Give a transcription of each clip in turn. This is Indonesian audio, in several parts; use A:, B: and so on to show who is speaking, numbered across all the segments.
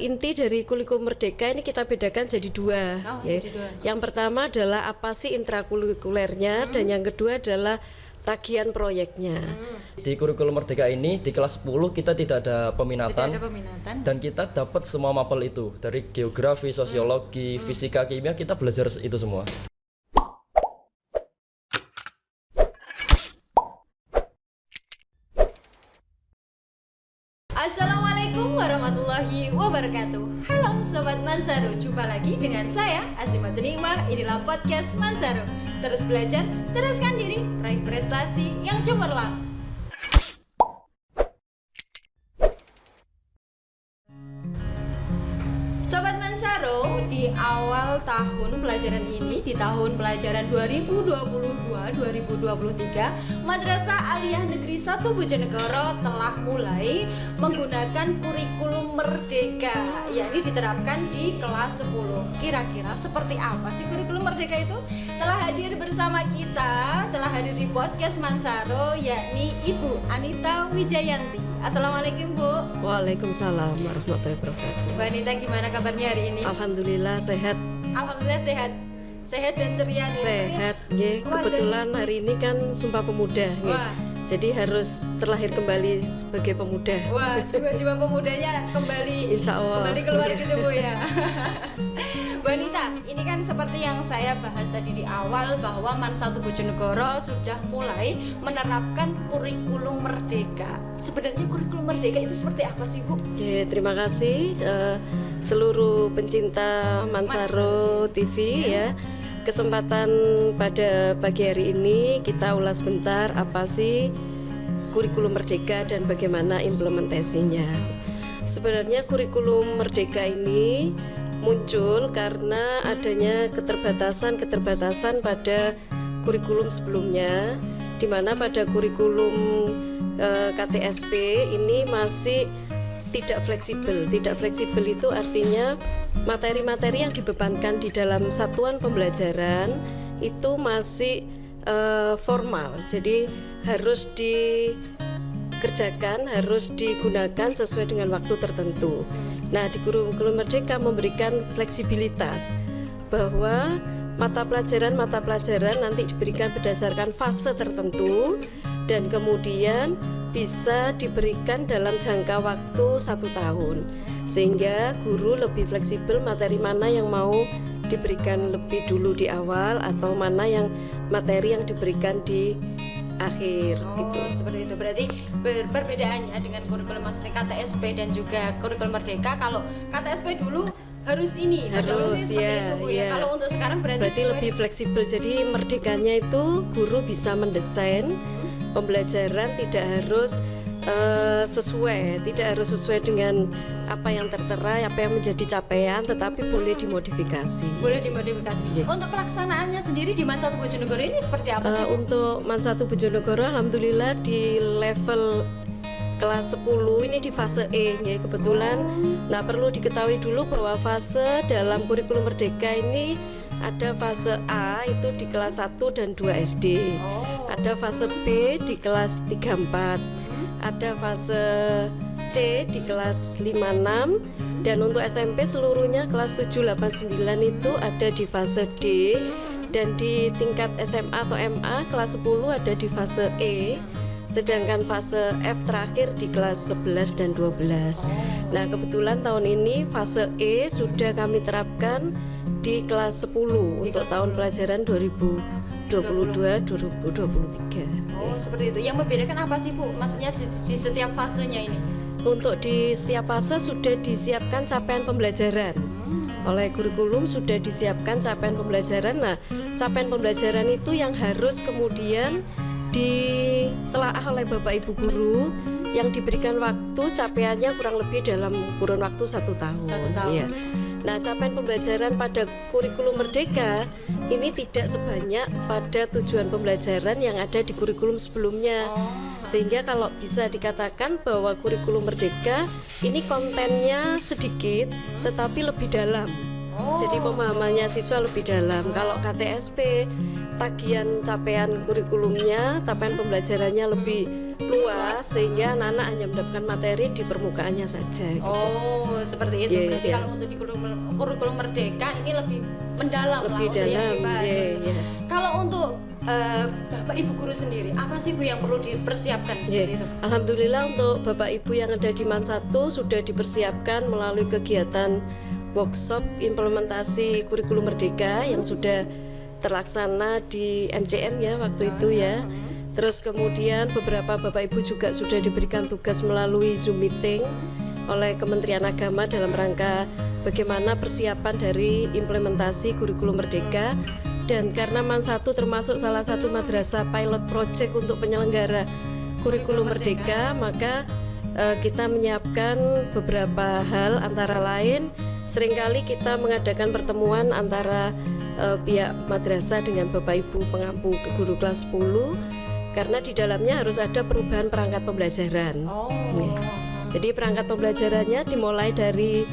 A: inti dari kurikulum Merdeka ini kita bedakan jadi dua.
B: Jadi dua.
A: Yang pertama adalah apa sih intrakurikulernya, dan yang kedua adalah tagihan proyeknya.
C: Di kurikulum Merdeka ini di kelas 10 kita tidak ada peminatan, dan kita dapat semua mapel itu dari geografi, sosiologi, fisika, kimia, kita belajar itu semua.
B: Assalamualaikum warahmatullahi wabarakatuh. Halo Sobat Mansaru, jumpa lagi dengan saya Azimatul Nikmah. Inilah podcast Mansaru. Terus belajar, ceraskan diri, raih prestasi yang cemerlang. Sobat Mansaru, di awal tahun pelajaran ini, di tahun pelajaran 2022-2023, Madrasah Aliyah Negeri 1 Bojonegoro telah mulai menggunakan kurikulum Merdeka, yakni diterapkan di kelas 10. Kira-kira seperti apa sih kurikulum Merdeka itu? Telah hadir bersama kita, telah hadir di podcast Mansaru, yakni Ibu Anita Wijayanti. Assalamualaikum Bu.
A: Waalaikumsalam warahmatullahi wabarakatuh.
B: Mbak Anita, gimana kabarnya hari ini?
A: Alhamdulillah sehat.
B: Alhamdulillah sehat. Sehat dan ceria nih.
A: Sehat, nggih. Kebetulan hari ini kan Sumpah Pemuda, nggih.
B: Wah.
A: Jadi harus terlahir kembali sebagai pemuda.
B: Wah, jiwa-jiwa pemudanya kembali.
A: Insya Allah.
B: Kembali keluar
A: Iya.
B: gitu Bu ya. Mbak Anita, ini kan seperti yang saya bahas tadi di awal, bahwa Man 1 Bojonegoro sudah mulai menerapkan kurikulum Merdeka. Sebenarnya kurikulum Merdeka itu seperti apa sih Bu?
A: Oke, terima kasih seluruh pencinta Mansaru TV ya. Kesempatan pada pagi hari ini kita ulas bentar apa sih kurikulum Merdeka dan bagaimana implementasinya. Sebenarnya kurikulum Merdeka ini muncul karena adanya keterbatasan pada kurikulum sebelumnya, di mana pada kurikulum KTSP ini masih tidak fleksibel. Tidak fleksibel itu artinya materi-materi yang dibebankan di dalam satuan pembelajaran itu masih formal. Jadi harus dikerjakan, harus digunakan sesuai dengan waktu tertentu. Nah, di kurikulum Merdeka memberikan fleksibilitas bahwa mata pelajaran nanti diberikan berdasarkan fase tertentu dan kemudian bisa diberikan dalam jangka waktu 1 tahun, sehingga guru lebih fleksibel materi mana yang mau diberikan lebih dulu di awal atau mana yang materi yang diberikan di akhir gitu.
B: Seperti itu. Berarti perbedaannya dengan kurikulum maksudnya KTSP dan juga kurikulum Merdeka. Kalau KTSP dulu harus ini,
A: harus ya,
B: itu, Bu, ya. Kalau untuk sekarang berarti
A: lebih fleksibel. Jadi merdekanya itu guru bisa mendesain pembelajaran, tidak harus sesuai dengan apa yang tertera, apa yang menjadi capaian, tetapi boleh dimodifikasi.
B: Yeah. Untuk pelaksanaannya sendiri di Man 1 Bojonegoro ini seperti apa sih?
A: Untuk Man 1 Bojonegoro alhamdulillah di level kelas 10 ini di fase E ya, kebetulan. Nah, perlu diketahui dulu bahwa fase dalam kurikulum Merdeka ini ada fase A itu di kelas 1 dan 2 SD. Ada fase B di kelas 3-4. Ada fase C di kelas 5-6, dan untuk SMP seluruhnya kelas 7-8-9 itu ada di fase D, dan di tingkat SMA atau MA kelas 10 ada di fase E, sedangkan fase F terakhir di kelas 11 dan 12. Nah, kebetulan tahun ini fase E sudah kami terapkan di kelas 10 untuk tahun pelajaran 2022-2023.
B: Seperti itu. Yang membedakan apa sih Bu? Maksudnya di setiap fasenya ini?
A: Untuk di setiap fase sudah disiapkan capaian pembelajaran. Oleh kurikulum sudah disiapkan capaian pembelajaran. Nah, capaian pembelajaran itu yang harus kemudian ditelaah oleh Bapak Ibu guru, yang diberikan waktu capaiannya kurang lebih dalam kurun waktu 1 tahun.
B: 1 tahun.
A: Ya. Nah, capaian pembelajaran pada kurikulum Merdeka ini tidak sebanyak pada tujuan pembelajaran yang ada di kurikulum sebelumnya. Sehingga kalau bisa dikatakan bahwa kurikulum Merdeka ini kontennya sedikit tetapi lebih dalam. Jadi pemahamannya siswa lebih dalam. Kalau KTSP tagihan capaian kurikulumnya, capaian pembelajarannya lebih luas sehingga anak-anak hanya mendapatkan materi di permukaannya saja gitu.
B: Oh, seperti itu.
A: Iya,
B: Berarti
A: iya.
B: kalau untuk di kurikulum merdeka ini lebih mendalam
A: Lebih
B: lah untuk yang
A: dalam,
B: dibahas.
A: iya, iya.
B: Kalau untuk Bapak Ibu guru sendiri, apa sih Bu yang perlu dipersiapkan seperti itu?
A: Alhamdulillah untuk Bapak Ibu yang ada di MAN 1 sudah dipersiapkan melalui kegiatan workshop implementasi kurikulum merdeka yang sudah terlaksana di MCM ya waktu itu ya. Terus kemudian beberapa Bapak Ibu juga sudah diberikan tugas melalui Zoom meeting oleh Kementerian Agama dalam rangka bagaimana persiapan dari implementasi kurikulum merdeka. Dan karena MAN 1 termasuk salah satu madrasah pilot project untuk penyelenggara kurikulum merdeka, maka kita menyiapkan beberapa hal, antara lain seringkali kita mengadakan pertemuan antara pihak madrasah dengan Bapak Ibu pengampu guru kelas 10 karena di dalamnya harus ada perubahan perangkat pembelajaran. Ya. Jadi perangkat pembelajarannya dimulai dari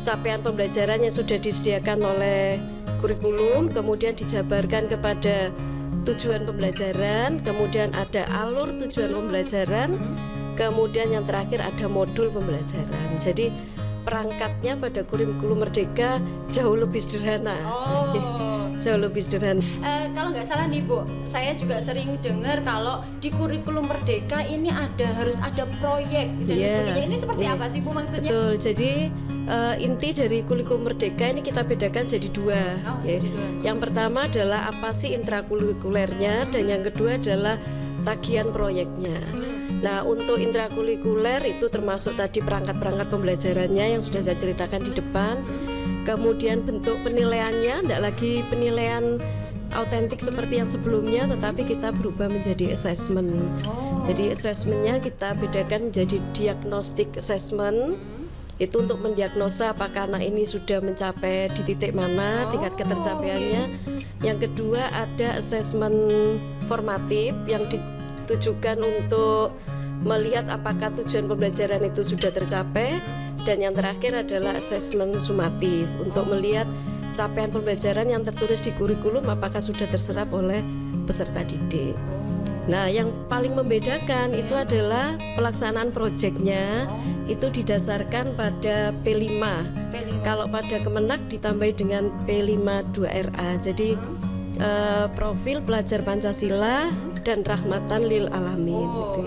A: capaian pembelajaran yang sudah disediakan oleh kurikulum, kemudian dijabarkan kepada tujuan pembelajaran, kemudian ada alur tujuan pembelajaran, kemudian yang terakhir ada modul pembelajaran. Jadi perangkatnya pada kurikulum merdeka jauh lebih sederhana. Jauh lebih sederhana.
B: Kalau nggak salah nih Bu, saya juga sering dengar kalau di kurikulum merdeka ini harus ada proyek dan sebagainya. Ini seperti apa sih Bu maksudnya?
A: Betul. Jadi inti dari kurikulum merdeka ini kita bedakan jadi dua.
B: Jadi dua.
A: Yang pertama adalah apa sih intrakurikulernya, dan yang kedua adalah tagihan proyeknya. Nah, untuk intrakurikuler itu termasuk tadi perangkat-perangkat pembelajarannya yang sudah saya ceritakan di depan. Kemudian bentuk penilaiannya tidak lagi penilaian autentik seperti yang sebelumnya, tetapi kita berubah menjadi assessment. Jadi assessmentnya kita bedakan menjadi diagnostic assessment. Itu untuk mendiagnosa apakah anak ini sudah mencapai di titik mana tingkat ketercapaiannya. Yang kedua ada assessment formatif yang ditujukan untuk melihat apakah tujuan pembelajaran itu sudah tercapai. Dan yang terakhir adalah asesmen sumatif untuk melihat capaian pembelajaran yang tertulis di kurikulum apakah sudah terserap oleh peserta didik. Nah, yang paling membedakan itu adalah pelaksanaan proyeknya itu didasarkan pada P5. Kalau pada Kemenak ditambahi dengan P5 2RA. Jadi profil pelajar Pancasila dan rahmatan lil alamin gitu.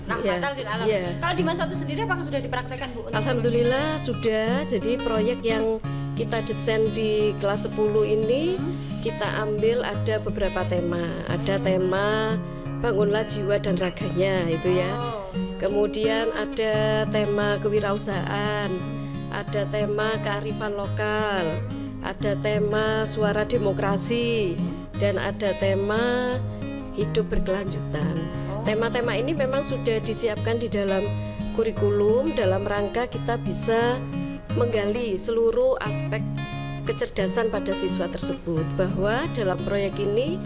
B: Rahmatan lil alamin. Kalau di MAN 1 sendiri apakah sudah dipraktekkan Bu?
A: Alhamdulillah sudah. Jadi proyek yang kita desain di kelas 10 ini kita ambil ada beberapa tema. Ada tema bangunlah jiwa dan raganya itu ya. Kemudian ada tema kewirausahaan, ada tema kearifan lokal, ada tema suara demokrasi, dan ada tema hidup berkelanjutan. Tema-tema ini memang sudah disiapkan di dalam kurikulum dalam rangka kita bisa menggali seluruh aspek kecerdasan pada siswa tersebut, bahwa dalam proyek ini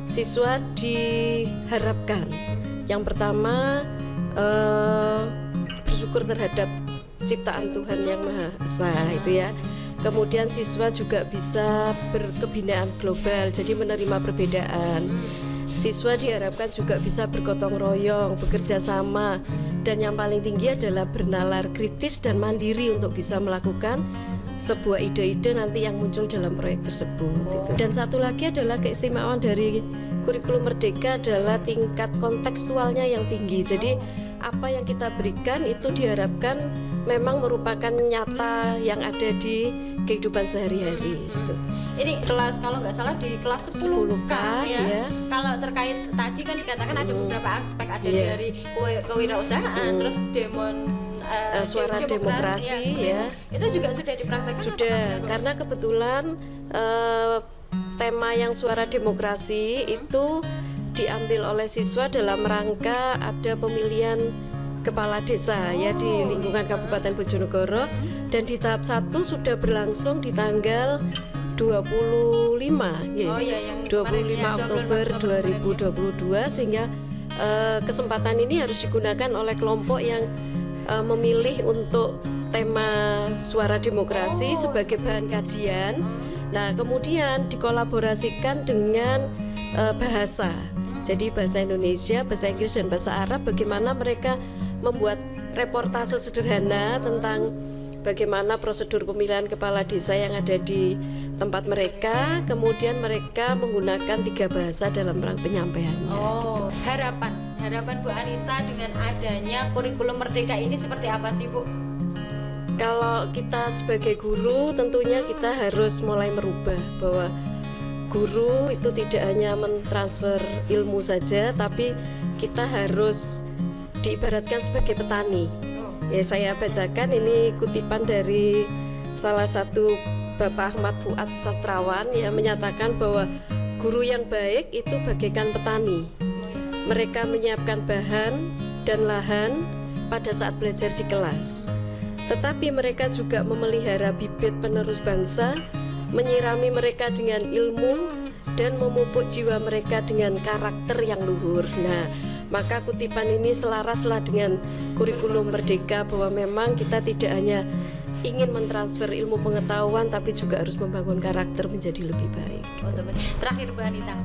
A: siswa diharapkan yang pertama bersyukur terhadap ciptaan Tuhan yang Maha Esa itu ya. Kemudian siswa juga bisa berkebinaan global, jadi menerima perbedaan. Siswa diharapkan juga bisa bergotong royong, bekerja sama, dan yang paling tinggi adalah bernalar kritis dan mandiri untuk bisa melakukan sebuah ide-ide nanti yang muncul dalam proyek tersebut. Gitu. Dan satu lagi adalah keistimewaan dari kurikulum merdeka adalah tingkat kontekstualnya yang tinggi. Jadi apa yang kita berikan itu diharapkan memang merupakan nyata yang ada di kehidupan sehari-hari. Gitu.
B: Ini kelas, kalau nggak salah di kelas 10K ya. Kalau terkait tadi kan dikatakan ada beberapa aspek, ada dari kewirausahaan, terus
A: suara demokrasi ya.
B: Itu juga sudah dipraktekkan.
A: Sudah, karena kebetulan tema yang suara demokrasi itu diambil oleh siswa dalam rangka ada pemilihan kepala desa ya di lingkungan Kabupaten Bojonegoro, dan di tahap 1 sudah berlangsung di tanggal 25 ya, 25 Oktober 2022, sehingga kesempatan ini harus digunakan oleh kelompok yang memilih untuk tema suara demokrasi sebagai bahan kajian. Nah, kemudian dikolaborasikan dengan bahasa. Jadi bahasa Indonesia, bahasa Inggris, dan bahasa Arab. Bagaimana mereka membuat reportase sederhana tentang bagaimana prosedur pemilihan kepala desa yang ada di tempat mereka. Kemudian mereka menggunakan 3 bahasa dalam rangka penyampaiannya.
B: Oh, harapan Bu Anita dengan adanya kurikulum merdeka ini seperti apa sih, Bu?
A: Kalau kita sebagai guru, tentunya kita harus mulai merubah bahwa guru itu tidak hanya mentransfer ilmu saja, tapi kita harus diibaratkan sebagai petani. Ya, saya bacakan ini kutipan dari salah satu Bapak Ahmad Fuad sastrawan yang menyatakan bahwa guru yang baik itu bagaikan petani. Mereka menyiapkan bahan dan lahan pada saat belajar di kelas. Tetapi mereka juga memelihara bibit penerus bangsa, menyirami mereka dengan ilmu, dan memupuk jiwa mereka dengan karakter yang luhur. Nah, maka kutipan ini selaraslah dengan kurikulum merdeka, bahwa memang kita tidak hanya ingin mentransfer ilmu pengetahuan, tapi juga harus membangun karakter menjadi lebih baik.
B: Terakhir Bu Anita,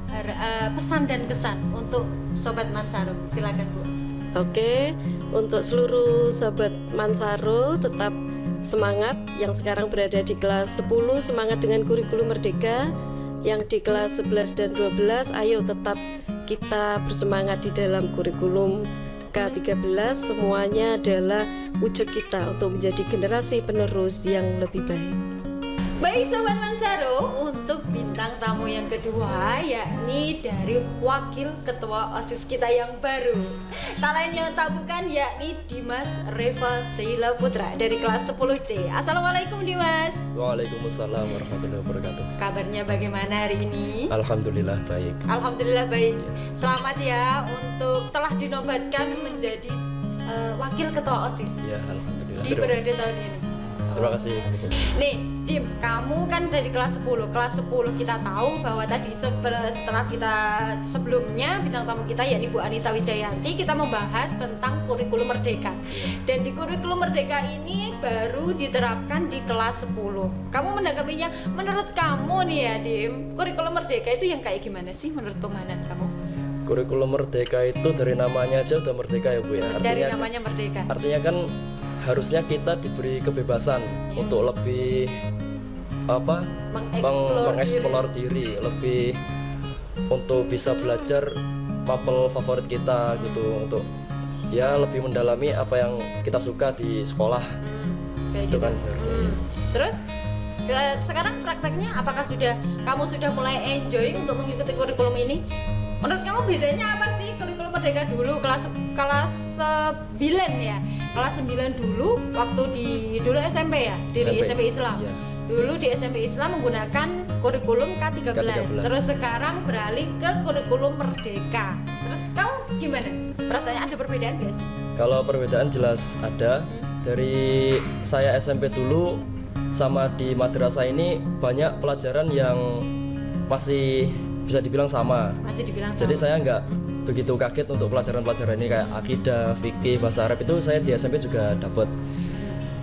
B: pesan dan kesan untuk Sobat Mansaro, silakan Bu.
A: Oke, untuk seluruh Sobat Mansaro tetap semangat. Yang sekarang berada di kelas 10 semangat dengan kurikulum merdeka. Yang di kelas 11 dan 12 ayo tetap kita bersemangat di dalam kurikulum K13. Semuanya adalah wujud kita untuk menjadi generasi penerus yang lebih baik.
B: Baik Sobat Mansaro, untuk bintang tamu yang kedua yakni dari Wakil Ketua OSIS kita yang baru. Tak lain yang tak bukan yakni Dimas Reva Sheila Putra dari kelas 10C. Assalamualaikum Dimas.
C: Waalaikumsalam warahmatullahi wabarakatuh.
B: Kabarnya bagaimana hari ini?
C: Alhamdulillah baik.
B: Alhamdulillah baik. Selamat ya untuk telah dinobatkan menjadi Wakil Ketua OSIS
C: Ya, alhamdulillah.
B: di periode tahun ini.
C: Terima kasih.
B: Nih, Dim, kamu kan dari kelas 10. Kelas 10 kita tahu bahwa tadi setelah kita sebelumnya bintang tamu kita yakni Bu Anita Wijayanti, kita membahas tentang kurikulum merdeka. Dan di kurikulum merdeka ini baru diterapkan di kelas 10. Kamu menanggapinya, menurut kamu nih ya, Dim, kurikulum merdeka itu yang kayak gimana sih menurut pemahaman kamu?
C: Kurikulum merdeka itu dari namanya aja udah merdeka ya Bu ya.
B: Dari namanya merdeka.
C: Artinya kan harusnya kita diberi kebebasan untuk lebih mengeksplor diri, lebih untuk bisa belajar mapel favorit kita gitu, untuk ya lebih mendalami apa yang kita suka di sekolah.
B: Kayak
C: Itu
B: gitu.
C: kan seharusnya.
B: Terus sekarang prakteknya apakah kamu sudah mulai enjoy untuk mengikuti kurikulum ini? Menurut kamu bedanya apa sih kurikulum merdeka dulu kelas 9 ya? Kelas 9 dulu waktu dulu SMP ya, SMP Islam.
C: Iya.
B: Dulu di SMP Islam menggunakan kurikulum K13. Terus sekarang beralih ke kurikulum merdeka. Terus kamu gimana? Rasanya ada perbedaan gak sih?
C: Kalau perbedaan jelas ada. Dari saya SMP dulu sama di madrasah ini banyak pelajaran yang masih bisa dibilang sama.
B: Masih dibilang sama.
C: Jadi saya nggak begitu kaget untuk pelajaran-pelajaran ini kayak akidah, fikih, bahasa Arab itu saya di SMP juga dapat.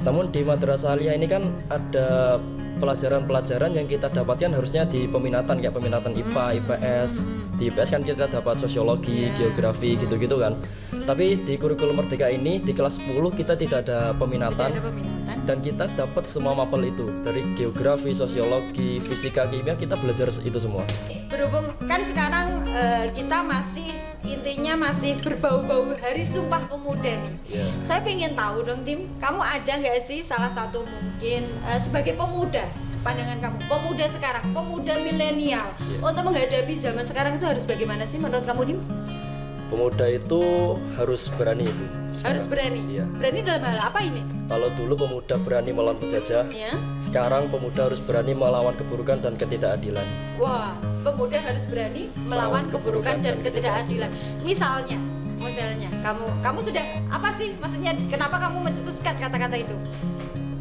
C: Namun di madrasah aliyah ini kan ada pelajaran-pelajaran yang kita dapatkan harusnya di peminatan kayak peminatan IPA, IPS. Di IPS kan kita dapat sosiologi, geografi gitu-gitu kan. Tapi di kurikulum merdeka ini di kelas 10 kita tidak ada peminatan.
B: Tidak ada peminatan.
C: Dan kita dapat semua mapel itu dari geografi, sosiologi, fisika, kimia kita belajar itu semua.
B: Berhubung kan sekarang kita intinya masih berbau-bau Hari Sumpah Pemuda nih.
C: Yeah.
B: Saya pengen tahu dong Dim, kamu ada nggak sih salah satu mungkin sebagai pemuda, pandangan kamu, pemuda sekarang, pemuda milenial, untuk menghadapi zaman sekarang itu harus bagaimana sih menurut kamu Dim?
C: Pemuda itu harus berani Bu.
B: Harus berani.
C: Iya.
B: Berani dalam hal apa ini?
C: Kalau dulu pemuda berani melawan penjajah,
B: Ya.
C: sekarang pemuda harus berani melawan keburukan dan ketidakadilan.
B: Wah, pemuda harus berani melawan keburukan dan ketidakadilan. Misalnya kamu sudah apa sih maksudnya, kenapa kamu mencetuskan kata-kata itu?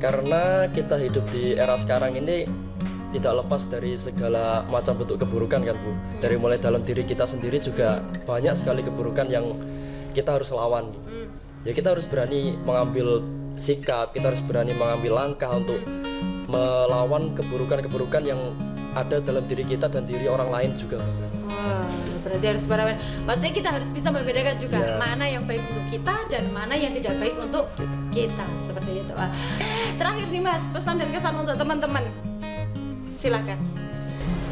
C: Karena kita hidup di era sekarang ini tidak lepas dari segala macam bentuk keburukan kan Bu. Dari mulai dalam diri kita sendiri juga banyak sekali keburukan yang kita harus lawan. Ya kita harus berani mengambil sikap, kita harus berani mengambil langkah untuk melawan keburukan-keburukan yang ada dalam diri kita dan diri orang lain juga.
B: Wah, berarti harus berawan. Maksudnya kita harus bisa membedakan juga
C: Ya.
B: mana yang baik untuk kita dan mana yang tidak baik untuk kita, seperti itu. Terakhir nih Mas, pesan dan kesan untuk teman-teman. Silakan.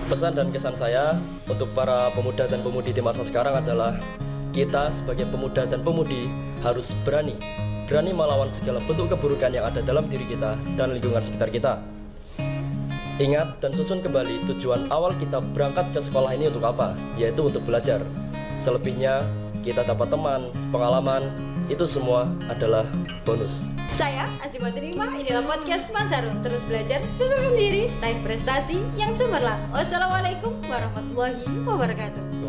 C: Pesan dan kesan saya untuk para pemuda dan pemudi di masa sekarang adalah kita sebagai pemuda dan pemudi harus berani melawan segala bentuk keburukan yang ada dalam diri kita dan lingkungan sekitar kita. Ingat dan susun kembali tujuan awal kita berangkat ke sekolah ini untuk apa, yaitu untuk belajar. Selebihnya kita dapat teman, pengalaman, itu semua adalah bonus.
B: Saya Azimah Terima, inilah podcast Mas Harun. Terus belajar, terus sendiri, raih prestasi yang cemerlang. Wassalamualaikum warahmatullahi wabarakatuh.